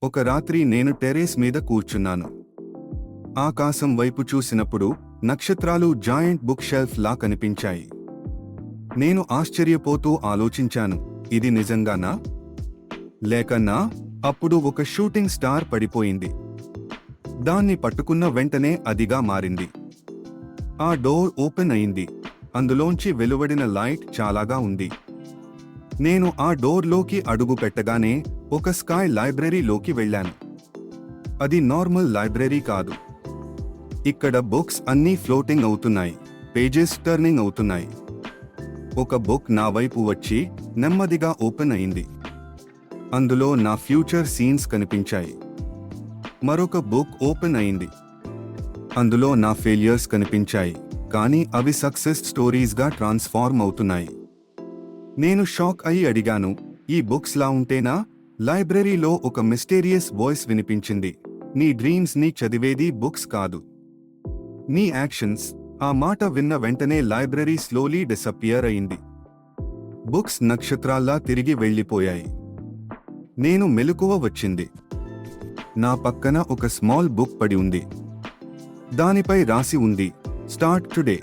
ఒక రాత్రి నేను టెర్రేస్ మీద కూర్చున్నాను. ఆకాశం వైపు చూసినప్పుడు నక్షత్రాలు జాయింట్ బుక్ షెల్ఫ్ లా కనిపించాయి. నేను ఆశ్చర్యపోతూ ఆలోచించాను, ఇది నిజంగానా? లేకన్నా? అప్పుడు ఒక షూటింగ్ స్టార్ పడిపోయింది. దాన్ని పట్టుకున్న వెంటనే అదిగా మారింది. ఆ డోర్ ఓపెన్ అయింది. అందులోంచి వెలువడిన లైట్ చాలాగా ఉంది. నేను ఆ డోర్లోకి అడుగు పెట్టగానే ఒక స్కై లైబ్రరీలోకి వెళ్ళాను. అది నార్మల్ లైబ్రరీ కాదు. ఇక్కడ బుక్స్ అన్నీ ఫ్లోటింగ్ అవుతున్నాయి, పేజెస్ టర్నింగ్ అవుతున్నాయి. ఒక బుక్ నా వైపు వచ్చి నెమ్మదిగా ఓపెన్ అయింది. అందులో నా ఫ్యూచర్ సీన్స్ కనిపించాయి. మరొక బుక్ ఓపెన్ అయింది. అందులో నా ఫెయిల్యూర్స్ కనిపించాయి, కానీ అవి సక్సెస్ స్టోరీస్గా ట్రాన్స్ఫార్మ్ అవుతున్నాయి. నేను షాక్ అయి అడిగాను, ఈ బుక్స్ లా ఉంటేనా? లైబ్రరీలో ఒక మిస్టీరియస్ వాయిస్ వినిపించింది, నీ డ్రీమ్స్ ని చదివేది బుక్స్ కాదు, నీ యాక్షన్స్. ఆ మాట విన్న వెంటనే లైబ్రరీ స్లోలీ డిసపియర్ అయింది. బుక్స్ నక్షత్రాల్లా తిరిగి వెళ్ళిపోయాయి. నేను మెలకువ వచ్చింది. నా పక్కన ఒక స్మాల్ బుక్ పడి ఉంది. దానిపై రాసి ఉంది, స్టార్ట్ టుడే.